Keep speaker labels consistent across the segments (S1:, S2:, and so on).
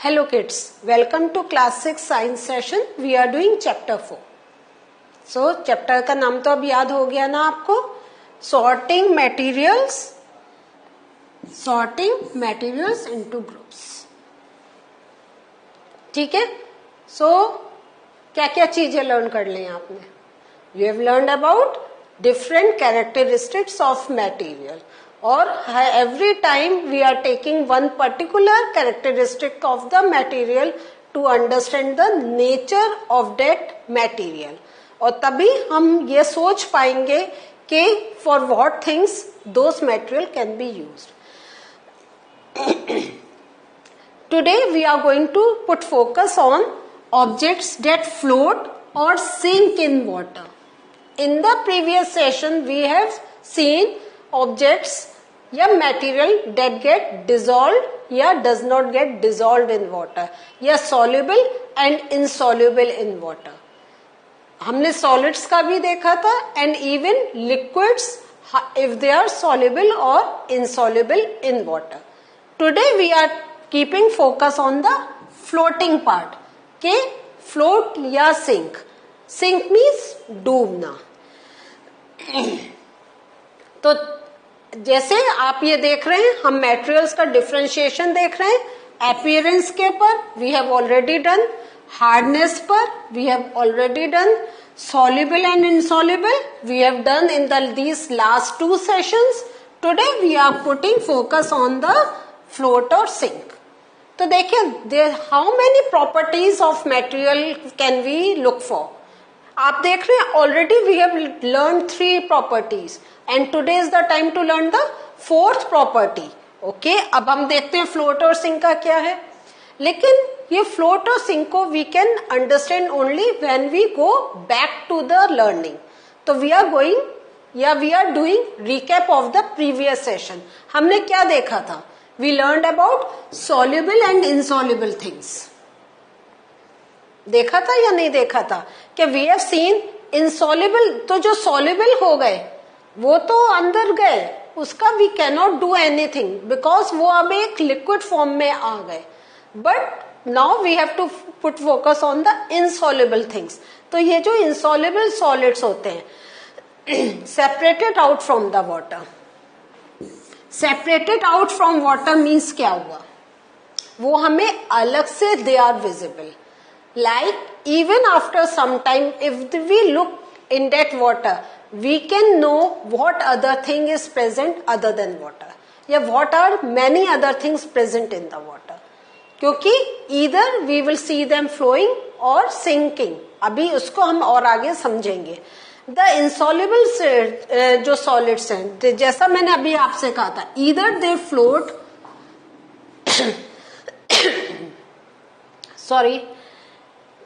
S1: Hello kids, welcome to class 6 science session. We are doing chapter 4. So chapter का नाम तो अब याद हो गया ना आपको, sorting materials into groups. ठीक है. So क्या क्या चीजें लर्न कर ली आपने? You have learned about different characteristics of material. Or every time we are taking one particular characteristic of the material to understand the nature of that material. और तभी हम ये सोच पाएंगे कि for what things those material can be used. Today we are going to put focus on objects that float or sink in water. In the previous session we have seen objects या material that get dissolved या does not get dissolved in water या soluble and insoluble in water. हमने solids का भी देखा था and even liquids if they are soluble or insoluble in water. Today we are keeping focus on the floating part. के float या sink. Sink means डूबना. तो जैसे आप ये देख रहे हैं, हम मटेरियल्स का डिफरेंशिएशन देख रहे हैं. अपीयरेंस के पर we have already done, hardness पर we have already done, soluble and insoluble we have done in these last two sessions. Today we are putting focus on the float or sink. तो देखिए how many properties of material can we look for. आप देख रहे हैं already we have learned 3 properties and today is the time to learn the 4th property. Okay, अब हम देखते हैं float और sink का क्या है. लेकिन ये float और sink को we can understand only when we go back to the learning. तो we are doing recap of the previous session. हमने क्या देखा था? We learned about soluble and insoluble things. देखा था या नहीं देखा था कि we have seen insoluble, तो जो soluble हो गए वो तो अंदर गए, उसका we cannot do anything because वो अब एक liquid form में आ गए. But now we have to put focus on the insoluble things. तो ये जो insoluble solids होते हैं separated out from the water. Separated out from water means क्या हुआ? वो हमें अलग से they are visible. Like even after some time if we look in that water we can know what other thing is present other than water या what are many other things present in the water, क्योंकि either we will see them flowing or sinking. अभी उसको हम और आगे समझेंगे. The insoluble जो solids हैं, जैसा मैंने अभी आपसे कहा था, either they float sorry,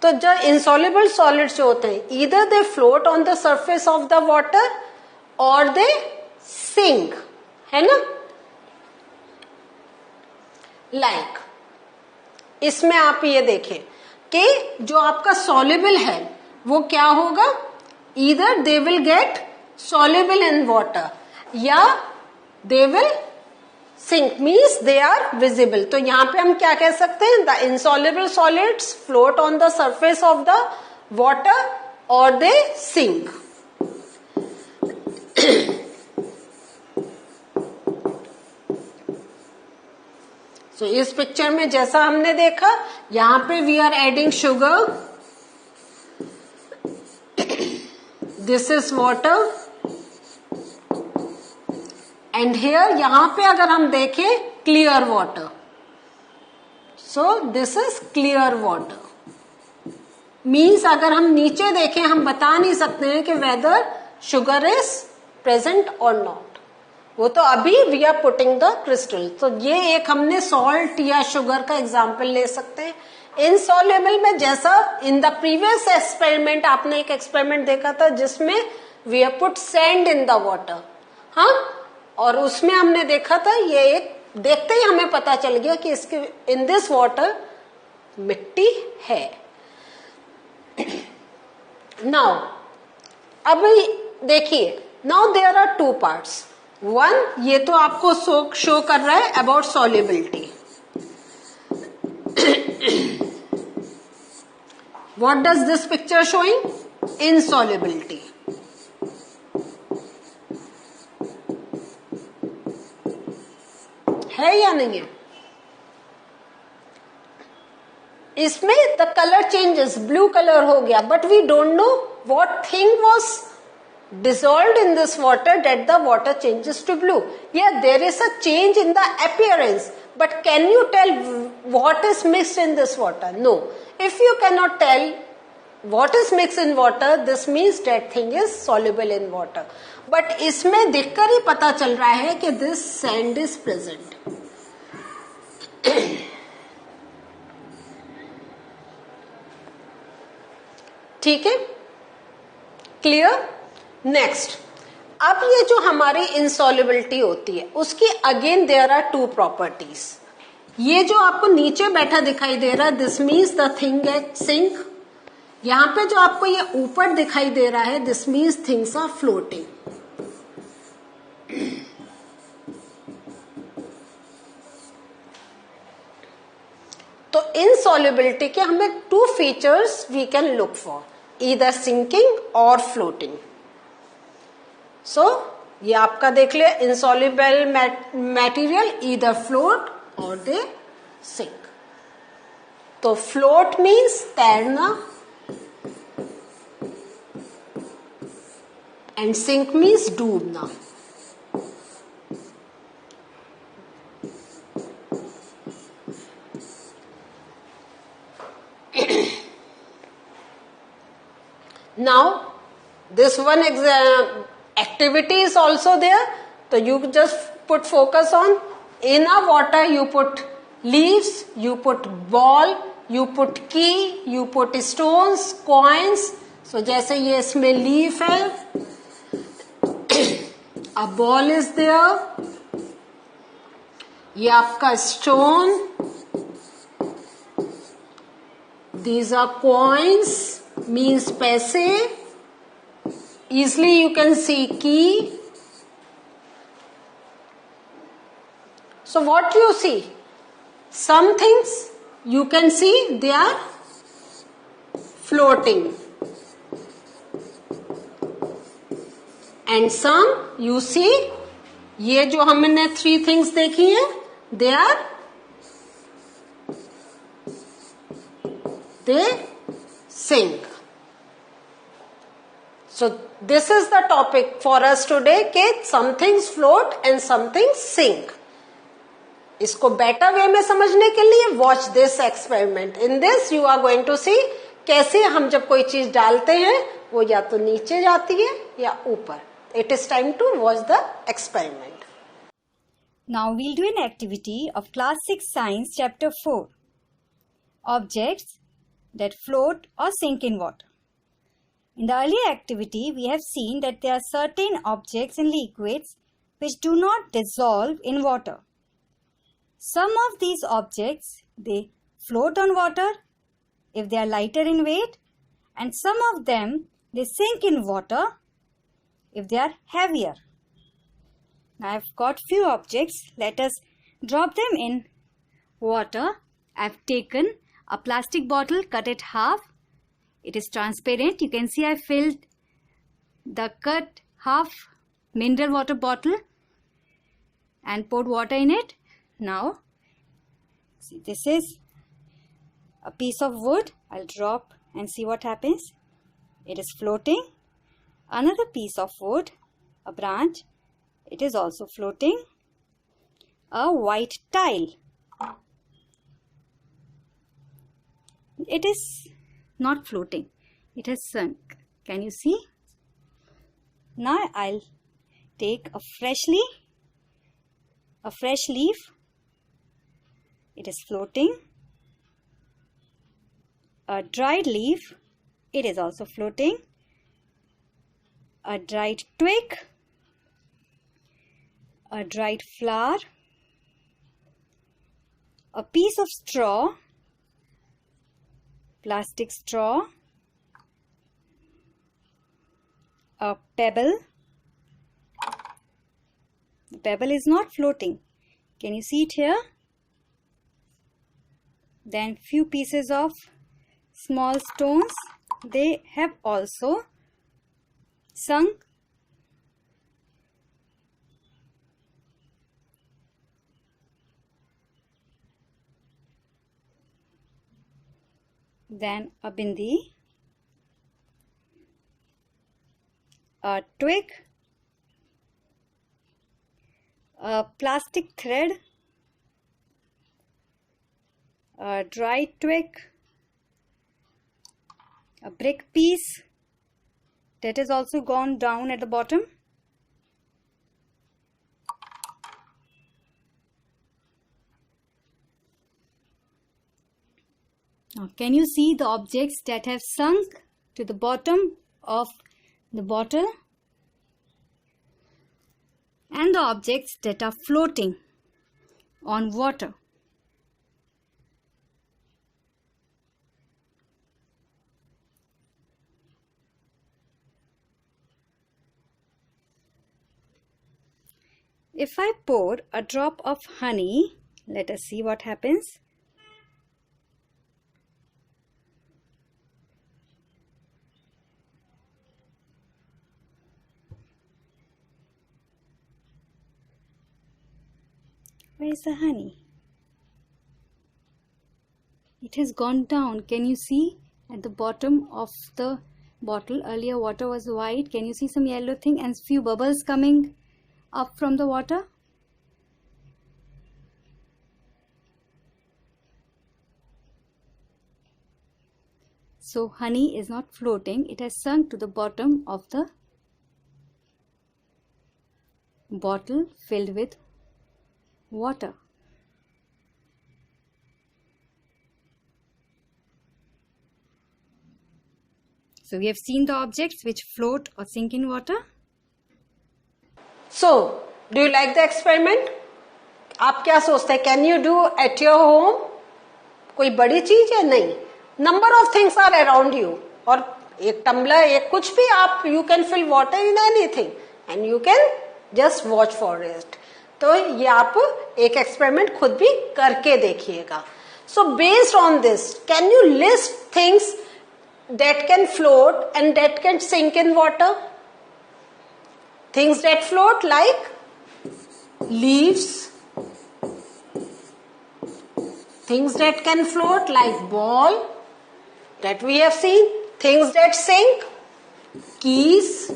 S1: तो जो insoluble solids जो होते हैं either they float on the surface of the water or they sink, है ना. Like इसमें आप ये देखें कि जो आपका soluble है वो क्या होगा, either they will get soluble in water या they will sink means they are visible. तो यहाँ पे हम क्या कह सकते हैं, the insoluble solids float on the surface of the water or they sink. So इस पिक्चर में जैसा हमने देखा, यहाँ पे we are adding sugar, this is water and here यहाँ पे अगर हम देखें clear water. So this is clear water. Means अगर हम नीचे देखें हम बता नहीं सकते हैं कि whether sugar is present or not. वो तो अभी we are putting the crystal. तो ये एक हमने salt या sugar का example ले सकते हैं. Insoluble में जैसा in the previous experiment आपने एक experiment देखा था जिसमें we have put sand in the water. हाँ, और उसमें हमने देखा था ये एक देखते ही हमें पता चल गया कि इसके in this water मिट्टी है. Now अब देखिए, now there are 2 parts. One, ये तो आपको शो कर रहा है about solubility. What does this picture showing? Insolubility. है या नहीं है? इसमें the colour changes, blue colour हो गया, but we don't know what thing was dissolved in this water that the water changes to blue. Yeah, there is a change in the appearance, but can you tell what is mixed in this water? No. If you cannot tell what is mixed in water, this means that thing is soluble in water. But इसमें देखकर ही पता चल रहा है कि this sand is present. ठीक है, clear? Next, अब ये जो हमारी इंसॉल्युबिलिटी होती है उसकी again there are two properties. ये जो आपको नीचे बैठा दिखाई दे रहा है, this means the thing at sink. यहां पे जो आपको ये ऊपर दिखाई दे रहा है, this means things are floating. तो इनसॉल्युबिलिटी के हमें two features we can look for, either sinking और फ्लोटिंग. सो ये आपका देख लिया, इनसॉल्युबल मटेरियल ईदर फ्लोट और दे सिंक. तो फ्लोट मीन्स तैरना एंड सिंक मीन्स डूबना. Now this one activity is also there, so you just put focus on, in a water you put leaves, you put ball, you put key, you put stones, coins. So जैसे ये इसमें leaf है, a ball is there, ये आपका stone, these are coins, means पैसे. Easily you can see key. So what you see? Some things you can see they are floating, and some you see, ये जो हमने three things देखी है, they sink. So this is the topic for us today, कि some things float and some things sink. इसको better way में समझने के लिए watch this experiment. In this you are going to see कैसे हम जब कोई चीज डालते हैं वो या तो नीचे जाती है या ऊपर. It is time to watch the experiment.
S2: Now we'll do an activity of class 6 science chapter 4. Objects that float or sink in water. In the earlier activity, we have seen that there are certain objects and liquids which do not dissolve in water. Some of these objects, they float on water if they are lighter in weight, and some of them, they sink in water if they are heavier. Now, I've got few objects. Let us drop them in water. I've taken a plastic bottle, cut it half. It is transparent. You can see I filled the cut half mineral water bottle and poured water in it. Now, see, this is a piece of wood. I'll drop and see what happens. It is floating. Another piece of wood, a branch. It is also floating. A white tile. It is not floating, it has sunk. Can you see? Now I'll take a fresh leaf. It is floating. A dried leaf. It is also floating. A dried twig. A dried flower. A piece of straw. Plastic straw, a pebble. The pebble is not floating. Can you see it here? Then few pieces of small stones, they have also sunk. Then a bindi, a twig, a plastic thread, a dry twig, a brick piece that has also gone down at the bottom. Now, can you see the objects that have sunk to the bottom of the bottle and the objects that are floating on water? If I pour a drop of honey, let us see what happens. Where is the honey? It has gone down. Can you see at the bottom of the bottle? Earlier water was white. Can you see some yellow thing and few bubbles coming up from the water? So honey is not floating. It has sunk to the bottom of the bottle filled with water. So we have seen the objects which float or sink in water.
S1: So, do you like the experiment? आप क्या सोचते हैं? Can you do at your home? कोई बड़ी चीज है? नहीं. Number of things are around you. और एक टम्बलर, एक कुछ भी आप, you can fill water in anything and you can just watch for it. तो ये आप एक एक्सपेरिमेंट खुद भी करके देखिएगा. So based on this, can you list things that can float and that can sink in water? Things that float like leaves, things that can float like ball that we have seen, things that sink, keys,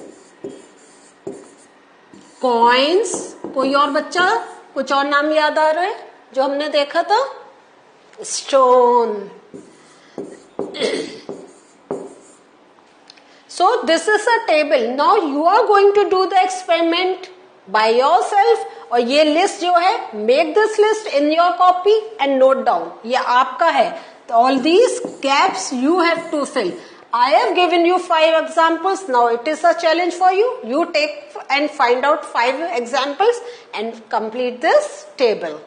S1: coins. कोई और बच्चा कुछ और नाम याद आ रहा है जो हमने देखा था? Stone. So this is a table. Now you are going to do the experiment by yourself. और ये लिस्ट जो है, make this list in your copy and note down. ये आपका है. तो all these gaps you have to fill. I have given you 5 examples. Now it is a challenge for you. You take and find out 5 examples and complete this table.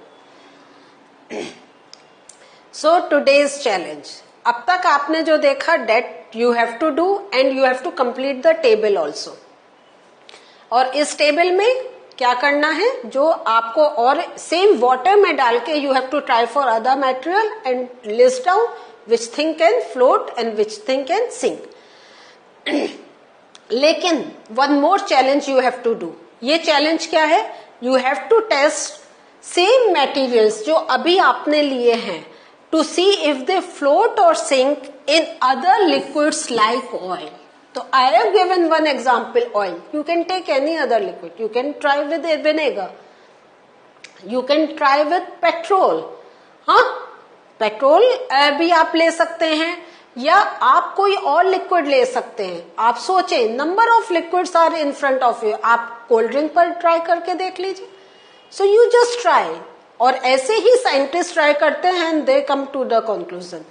S1: So today's challenge. अब तक आपने जो देखा, that you have to do and you have to complete the table also. और इस table में क्या करना है, जो आपको और सेम वाटर में डाल के you have to try for other material and list down which thing can float and which thing can sink. लेकिन one more challenge you have to do. ये challenge क्या है? You have to test same materials जो अभी आपने लिए हैं to see if they float or sink in other liquids like oil. So I have given one example, oil. You can take any other liquid. You can try with vinegar. You can try with petrol. हाँ, petrol भी आप ले सकते हैं या आप कोई और लिक्विड ले सकते हैं. आप सोचें, number of liquids are in front of you. आप कोल्ड ड्रिंक पर ट्राई करके देख लीजिए. So you just try. और ऐसे ही साइंटिस्ट ट्राई करते हैं and they come to the conclusion.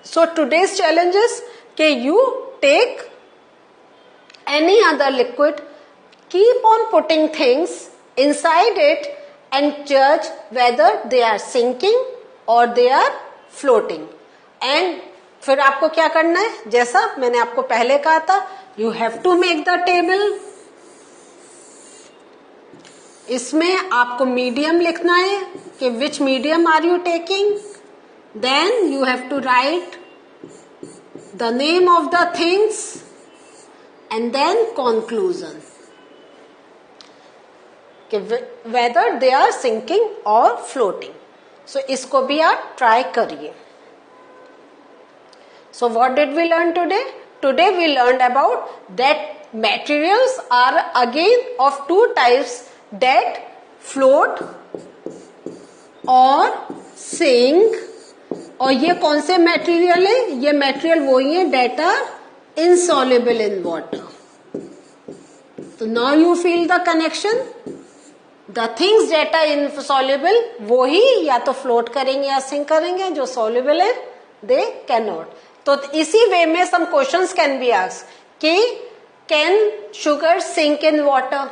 S1: So today's challenges के you take any other liquid, keep on putting things inside it and judge whether they are sinking or they are floating. And फिर आपको क्या करना है, जैसा मैंने आपको पहले कहा था, you have to make the table. इसमें आपको मीडियम लिखना है कि which medium are you taking. Then you have to write the name of the things, and then conclusion. Whether they are sinking or floating. So इसको भी आप try करिए. So what did we learn today? Today we learned about that materials are again of two types, that float और sink. और ये कौन से material है? ये मटेरियल वही है that are insoluble in water. So now you feel the connection. The things that are insoluble वो ही या तो float करेंगे या sink करेंगे, जो soluble है they cannot. तो इसी वे में some questions can be asked कि can sugar sink in water?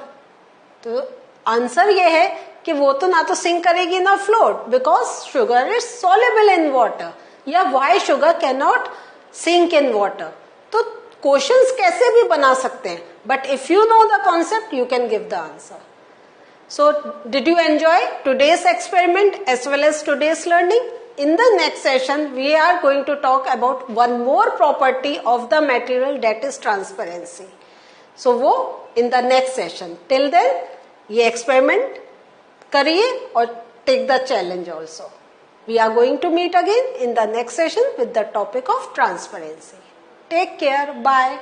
S1: तो आंसर ये है कि वो तो ना तो sink करेगी ना float, because sugar is soluble in water. या why sugar cannot sink in water? तो questions कैसे भी बना सकते हैं, but if you know the concept you can give the answer. So did you enjoy today's experiment as well as today's learning? In the next session we are going to talk about one more property of the material, that is transparency. So वो in the next session. Till then ये experiment करिए और take the challenge also. We are going to meet again in the next session with the topic of transparency. Take care. Bye.